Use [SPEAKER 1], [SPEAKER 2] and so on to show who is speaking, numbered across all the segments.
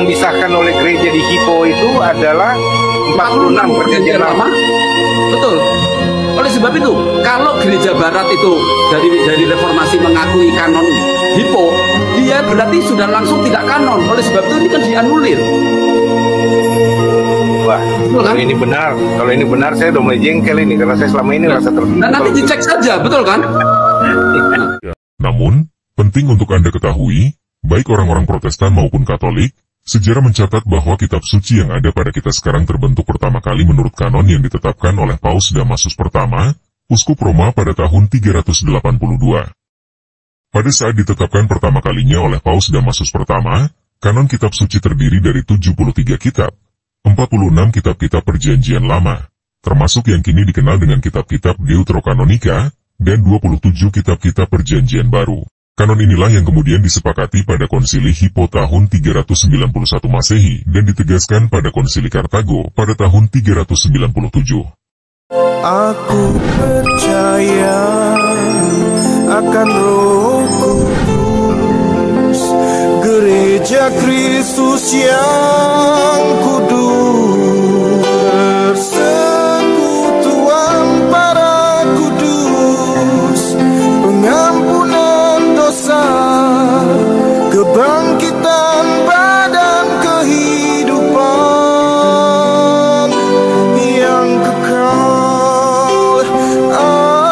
[SPEAKER 1] yang disahkan oleh gereja di Hippo itu adalah 46 perjanjian lama.
[SPEAKER 2] Betul. Oleh sebab itu, kalau gereja barat itu dari reformasi mengakui kanon Hippo, dia berarti sudah langsung tidak kanon. Oleh sebab itu ini kan dianulir.
[SPEAKER 1] Wah, kalau ini benar, saya udah mulai jengkel ini karena saya selama ini rasa tertipu.
[SPEAKER 2] Dan nanti dicek saja, betul kan?
[SPEAKER 3] Namun, penting untuk Anda ketahui, baik orang-orang Protestan maupun Katolik, sejarah mencatat bahwa kitab suci yang ada pada kita sekarang terbentuk pertama kali menurut kanon yang ditetapkan oleh Paus Damasus pertama, Uskup Roma pada tahun 382. Pada saat ditetapkan pertama kalinya oleh Paus Damasus pertama, kanon kitab suci terdiri dari 73 kitab, 46 kitab-kitab perjanjian lama, termasuk yang kini dikenal dengan kitab-kitab Deuterokanonika, dan 27 kitab-kitab perjanjian baru. Kanon inilah yang kemudian disepakati pada konsili Hippo tahun 391 Masehi dan ditegaskan pada konsili Kartago pada tahun 397.
[SPEAKER 4] Aku percaya akan Roh Kudus, Gereja Kristus yang kudus, persekutuan para kudus, pengampunan dosa, kebangkitan badan, kehidupan yang kekal. Amin.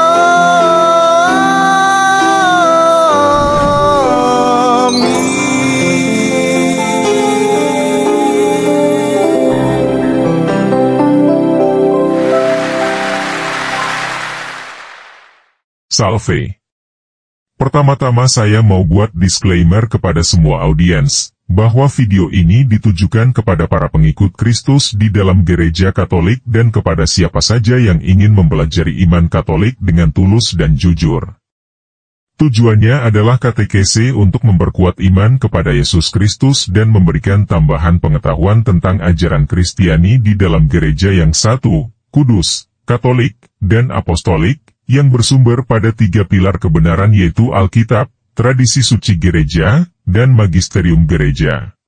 [SPEAKER 3] Salve. Pertama-tama saya mau buat disclaimer kepada semua audiens, bahwa video ini ditujukan kepada para pengikut Kristus di dalam gereja Katolik dan kepada siapa saja yang ingin mempelajari iman Katolik dengan tulus dan jujur. Tujuannya adalah katekese untuk memperkuat iman kepada Yesus Kristus dan memberikan tambahan pengetahuan tentang ajaran Kristiani di dalam gereja yang satu, kudus, Katolik, dan Apostolik, yang bersumber pada 3 pilar kebenaran yaitu Alkitab, tradisi suci gereja, dan magisterium gereja.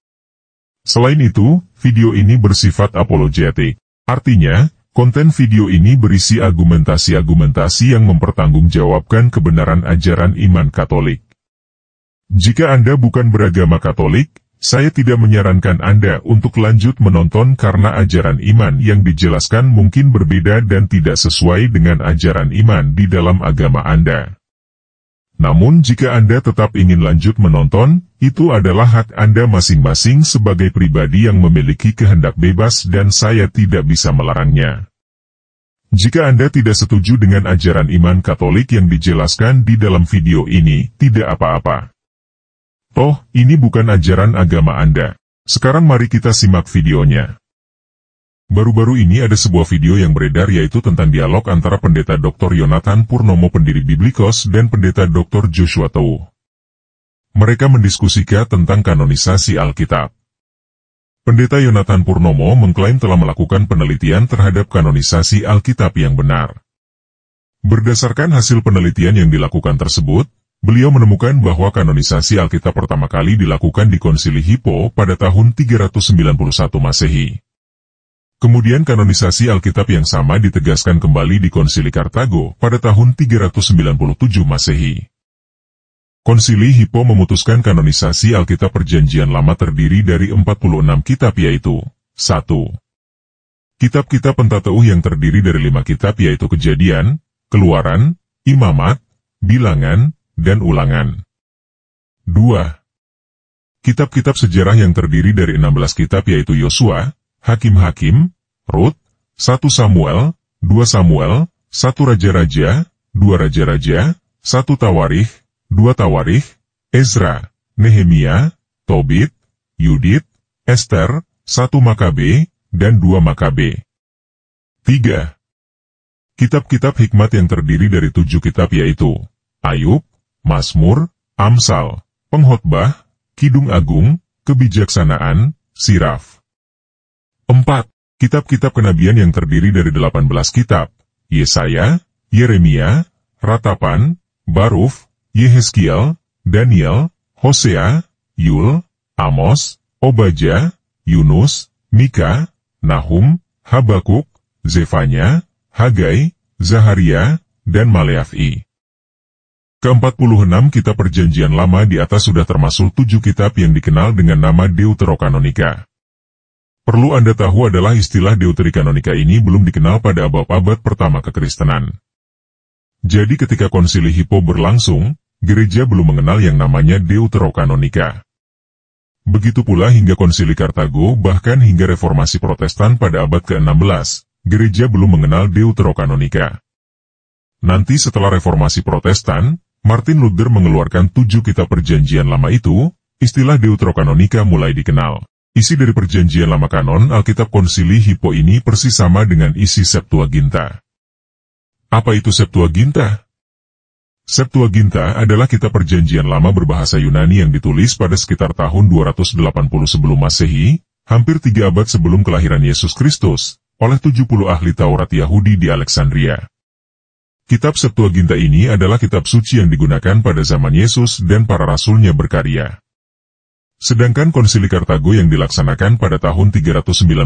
[SPEAKER 3] Selain itu, video ini bersifat apologetik. Artinya, konten video ini berisi argumentasi-argumentasi yang mempertanggungjawabkan kebenaran ajaran iman Katolik. Jika Anda bukan beragama Katolik, saya tidak menyarankan Anda untuk lanjut menonton karena ajaran iman yang dijelaskan mungkin berbeda dan tidak sesuai dengan ajaran iman di dalam agama Anda. Namun jika Anda tetap ingin lanjut menonton, itu adalah hak Anda masing-masing sebagai pribadi yang memiliki kehendak bebas dan saya tidak bisa melarangnya. Jika Anda tidak setuju dengan ajaran iman Katolik yang dijelaskan di dalam video ini, tidak apa-apa. Toh, ini bukan ajaran agama Anda. Sekarang mari kita simak videonya. Baru-baru ini ada sebuah video yang beredar yaitu tentang dialog antara Pendeta Dr. Yonatan Purnomo pendiri Biblikos dan Pendeta Dr. Joshua Tou. Mereka mendiskusikan tentang kanonisasi Alkitab. Pendeta Yonatan Purnomo mengklaim telah melakukan penelitian terhadap kanonisasi Alkitab yang benar. Berdasarkan hasil penelitian yang dilakukan tersebut, beliau menemukan bahwa kanonisasi Alkitab pertama kali dilakukan di Konsili Hippo pada tahun 391 Masehi. Kemudian kanonisasi Alkitab yang sama ditegaskan kembali di Konsili Kartago pada tahun 397 Masehi. Konsili Hippo memutuskan kanonisasi Alkitab Perjanjian Lama terdiri dari 46 kitab yaitu 1. Kitab-kitab Pentateuch yang terdiri dari 5 kitab yaitu Kejadian, Keluaran, Imamat, Bilangan, dan Ulangan. 2. Kitab-kitab sejarah yang terdiri dari 16 kitab yaitu Yosua, Hakim-Hakim, Rut, 1 Samuel, 2 Samuel, 1 Raja-Raja, 2 Raja-Raja, 1 Tawarikh, 2 Tawarikh, Ezra, Nehemia, Tobit, Yudit, Ester, 1 Makabe, dan 2 Makabe. 3. Kitab-kitab hikmat yang terdiri dari 7 kitab yaitu Ayub, Mazmur, Amsal, Pengkhotbah, Kidung Agung, Kebijaksanaan, Siraf. 4. Kitab-kitab kenabian yang terdiri dari 18 kitab, Yesaya, Yeremia, Ratapan, Baruf, Yehezkiel, Daniel, Hosea, Yul, Amos, Obadya, Yunus, Mika, Nahum, Habakuk, Zefanya, Hagai, Zaharia, dan Maleakhi. Ke-46 kitab Perjanjian Lama di atas sudah termasuk 7 kitab yang dikenal dengan nama Deuterokanonika. Perlu Anda tahu adalah istilah Deuterokanonika ini belum dikenal pada abad-abad pertama kekristenan. Jadi ketika konsili Hippo berlangsung, gereja belum mengenal yang namanya Deuterokanonika. Begitu pula hingga konsili Kartago, bahkan hingga reformasi Protestan pada abad ke-16, gereja belum mengenal Deuterokanonika. Nanti setelah reformasi Protestan, Martin Luther mengeluarkan 7 kitab Perjanjian Lama itu, istilah Deuterokanonika mulai dikenal. Isi dari Perjanjian Lama kanon Alkitab Konsili Hippo ini persis sama dengan isi Septuaginta. Apa itu Septuaginta? Septuaginta adalah kitab Perjanjian Lama berbahasa Yunani yang ditulis pada sekitar tahun 280 sebelum Masehi, hampir 3 abad sebelum kelahiran Yesus Kristus, oleh 70 ahli Taurat Yahudi di Alexandria. Kitab Septuaginta ini adalah kitab suci yang digunakan pada zaman Yesus dan para rasulnya berkarya. Sedangkan Konsili Kartago yang dilaksanakan pada tahun 397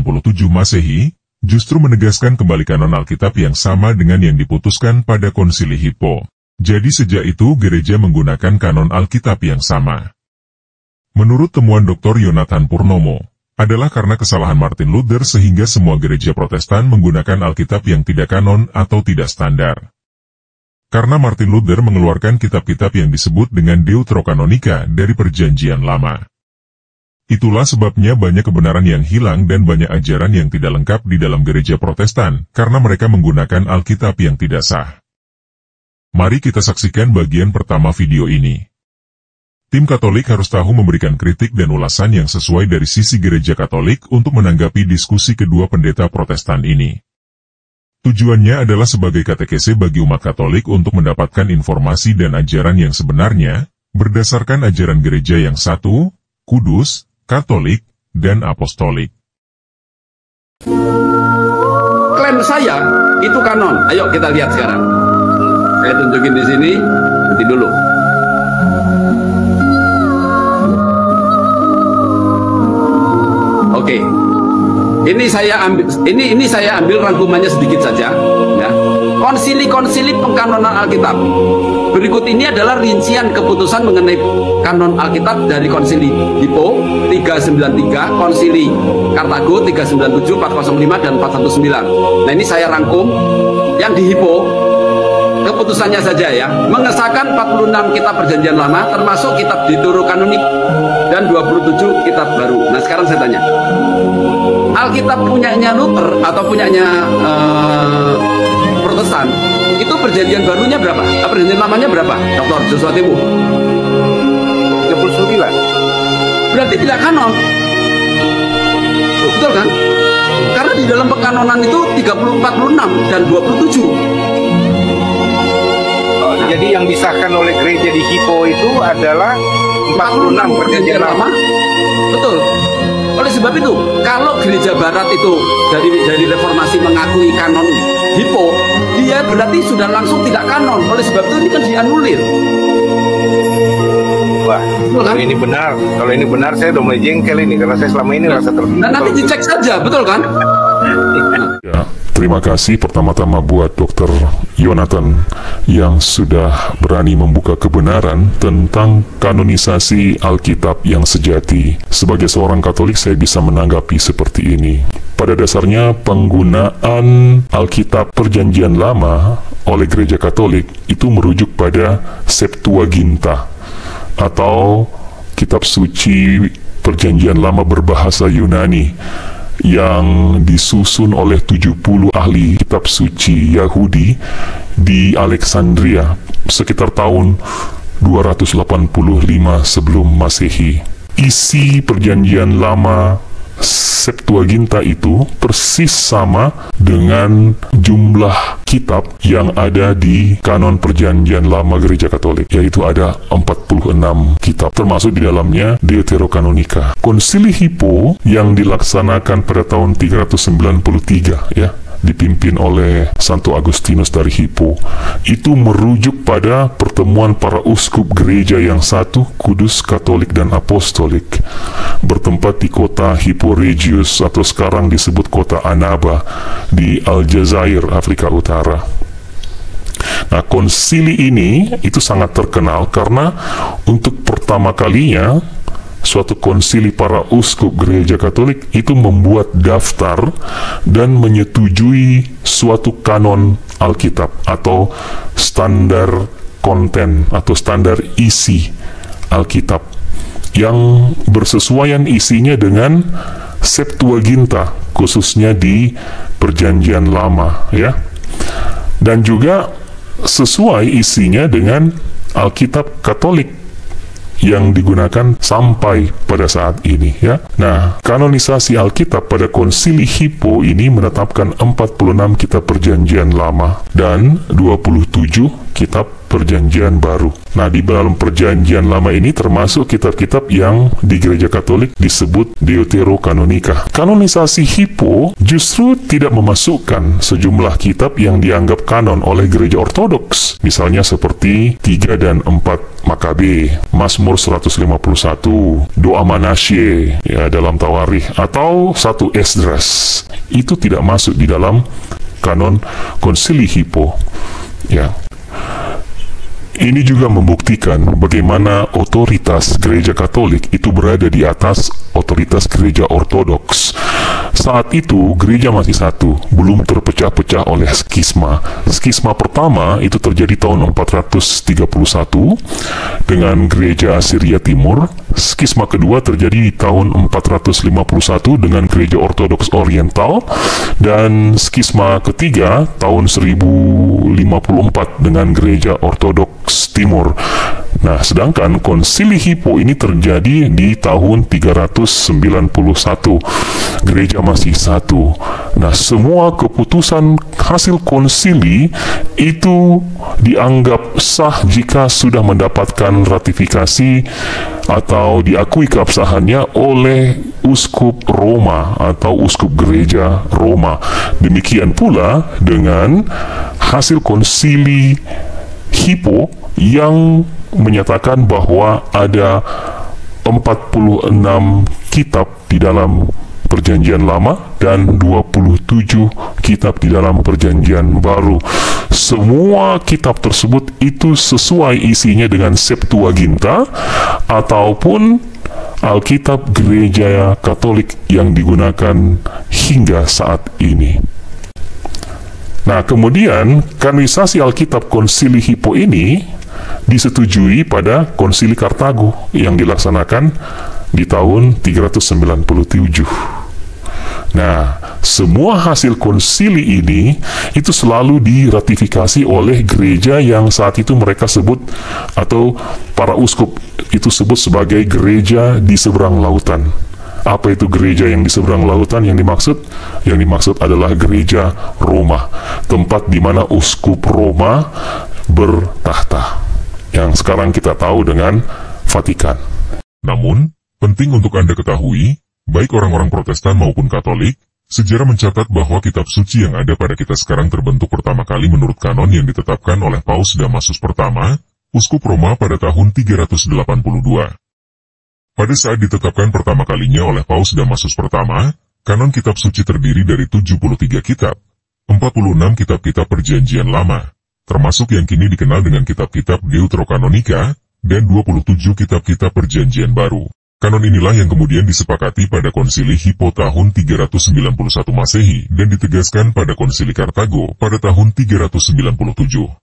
[SPEAKER 3] Masehi, justru menegaskan kembali kanon Alkitab yang sama dengan yang diputuskan pada Konsili Hippo. Jadi sejak itu gereja menggunakan kanon Alkitab yang sama. Menurut temuan Dr. Yonathan Purnomo, adalah karena kesalahan Martin Luther sehingga semua gereja Protestan menggunakan Alkitab yang tidak kanon atau tidak standar. Karena Martin Luther mengeluarkan kitab-kitab yang disebut dengan Deuterokanonika dari Perjanjian Lama. Itulah sebabnya banyak kebenaran yang hilang dan banyak ajaran yang tidak lengkap di dalam gereja Protestan, karena mereka menggunakan Alkitab yang tidak sah. Mari kita saksikan bagian pertama video ini. Tim Katolik harus tahu memberikan kritik dan ulasan yang sesuai dari sisi gereja Katolik untuk menanggapi diskusi kedua pendeta Protestan ini. Tujuannya adalah sebagai katekese bagi umat Katolik untuk mendapatkan informasi dan ajaran yang sebenarnya, berdasarkan ajaran gereja yang satu, kudus, Katolik, dan apostolik.
[SPEAKER 2] Klaim saya itu kanon. Ayo kita lihat sekarang. Saya tunjukin di sini, nanti dulu. Oke. Ini saya ambil rangkumannya sedikit saja, ya. Konsili-konsili pengkanonan Alkitab. Berikut ini adalah rincian keputusan mengenai kanon Alkitab dari Konsili Hippo 393, Konsili Kartago 397, 405 dan 419. Nah, ini saya rangkum yang di Hippo keputusannya saja ya, mengesahkan 46 kitab Perjanjian Lama termasuk kitab Deuterokanonik dan 27 kitab baru. Nah, sekarang saya tanya, Alkitab punyanya Luther atau punyanya Protestan, itu perjanjian barunya berapa? Perjanjian lamanya berapa? Dr. Joshua Tebu?
[SPEAKER 1] 39.
[SPEAKER 2] Berarti tidak kanon. Betul kan? Karena di dalam pekanonan itu 30, 46 dan 27.
[SPEAKER 1] Jadi yang disahkan oleh gereja di Hippo itu adalah 46 perjanjian lama.
[SPEAKER 2] Betul. Oleh sebab itu, kalau gereja barat itu dari reformasi mengakui kanon Hippo, dia berarti sudah langsung tidak kanon. Oleh sebab itu ini kan dianulir.
[SPEAKER 1] Wah, kalau ini benar, saya udah mulai jengkel ini karena saya selama ini rasa tertipu.
[SPEAKER 2] Dan nanti dicek saja, betul kan?
[SPEAKER 3] Ya, terima kasih pertama-tama buat Dr. Yonathan yang sudah berani membuka kebenaran tentang kanonisasi Alkitab yang sejati. Sebagai seorang Katolik saya bisa menanggapi seperti ini. Pada dasarnya penggunaan Alkitab Perjanjian Lama oleh Gereja Katolik itu merujuk pada Septuaginta atau kitab suci Perjanjian Lama berbahasa Yunani yang disusun oleh 70 ahli kitab suci Yahudi di Alexandria sekitar tahun 285 sebelum Masehi. Isi Perjanjian Lama Septuaginta itu persis sama dengan jumlah kitab yang ada di kanon Perjanjian Lama Gereja Katolik, yaitu ada 46 kitab, termasuk di dalamnya Deuterokanonika. Konsili Hippo yang dilaksanakan pada tahun 393 ya, dipimpin oleh Santo Agustinus dari Hippo, itu merujuk pada pertemuan para uskup gereja yang satu, kudus, Katolik, dan apostolik.
[SPEAKER 5] bertempat di kota Hippo Regius atau sekarang disebut kota Annaba di Aljazair, Afrika Utara. Nah, konsili ini itu sangat terkenal karena untuk pertama kalinya suatu konsili para uskup gereja Katolik itu membuat daftar dan menyetujui suatu kanon Alkitab atau standar konten atau standar isi Alkitab yang bersesuaian isinya dengan Septuaginta, khususnya di Perjanjian Lama, ya, dan juga sesuai isinya dengan Alkitab Katolik yang digunakan sampai pada saat ini, ya. Nah, kanonisasi Alkitab pada Konsili Hippo ini menetapkan 46 kitab Perjanjian Lama dan 27 kitab Perjanjian Baru. Nah, di dalam Perjanjian Lama ini termasuk kitab-kitab yang di Gereja Katolik disebut Deuterokanonika. Kanonisasi Hippo justru tidak memasukkan sejumlah kitab yang dianggap kanon oleh Gereja Ortodoks, misalnya seperti 3 dan 4 Makabe, Mazmur 151, Doa Manasye ya dalam Tawarikh, atau 1 Esdras. Itu tidak masuk di dalam kanon Konsili Hippo, ya. Ini juga membuktikan bagaimana otoritas Gereja Katolik itu berada di atas otoritas Gereja Ortodoks. Saat itu gereja masih satu, belum terpecah-pecah oleh skisma. Skisma pertama itu terjadi tahun 431 dengan Gereja Assyria Timur. Skisma kedua terjadi di tahun 451 dengan Gereja Ortodoks Oriental, dan skisma ketiga tahun 1054 dengan Gereja Ortodoks Timur. Nah, sedangkan Konsili Hippo ini terjadi di tahun 391. Gereja masih satu. Nah, semua keputusan hasil konsili itu dianggap sah jika sudah mendapatkan ratifikasi atau diakui keabsahannya oleh uskup Roma atau uskup gereja Roma. Demikian pula dengan hasil konsili Hippo yang menyatakan bahwa ada 46 kitab di dalam Perjanjian Lama dan 27 kitab di dalam Perjanjian Baru. Semua kitab tersebut itu sesuai isinya dengan Septuaginta ataupun Alkitab Gereja Katolik yang digunakan hingga saat ini. Nah, kemudian kanonisasi Alkitab Konsili Hippo ini disetujui pada Konsili Kartago yang dilaksanakan di tahun 397. Nah, semua hasil konsili ini itu selalu diratifikasi oleh gereja yang saat itu mereka sebut atau para uskup itu sebut sebagai gereja di seberang lautan. Apa itu gereja yang di seberang lautan yang dimaksud? Yang dimaksud adalah gereja Roma, tempat di mana uskup Roma bertahta, yang sekarang kita tahu dengan Vatikan.
[SPEAKER 3] Namun, penting untuk Anda ketahui, baik orang-orang Protestan maupun Katolik, sejarah mencatat bahwa kitab suci yang ada pada kita sekarang terbentuk pertama kali menurut kanon yang ditetapkan oleh Paus Damasus pertama, uskup Roma pada tahun 382. Pada saat ditetapkan pertama kalinya oleh Paus Damasus pertama, kanon kitab suci terdiri dari 73 kitab, 46 kitab-kitab Perjanjian Lama, termasuk yang kini dikenal dengan kitab-kitab Deuterokanonika, dan 27 kitab-kitab Perjanjian Baru. Kanon inilah yang kemudian disepakati pada Konsili Hippo tahun 391 Masehi dan ditegaskan pada Konsili Kartago pada tahun 397.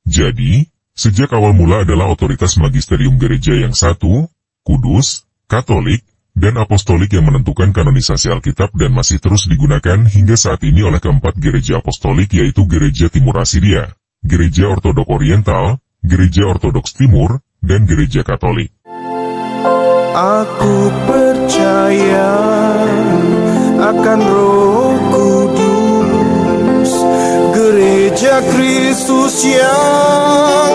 [SPEAKER 3] Jadi, sejak awal mula adalah otoritas magisterium gereja yang satu, kudus, katolik, dan apostolik yang menentukan kanonisasi Alkitab dan masih terus digunakan hingga saat ini oleh keempat gereja apostolik, yaitu Gereja Timur Assyria, Gereja Ortodoks Oriental, Gereja Ortodoks Timur, dan Gereja Katolik.
[SPEAKER 4] Aku percaya akan Roh Kudus, Gereja Kristus yang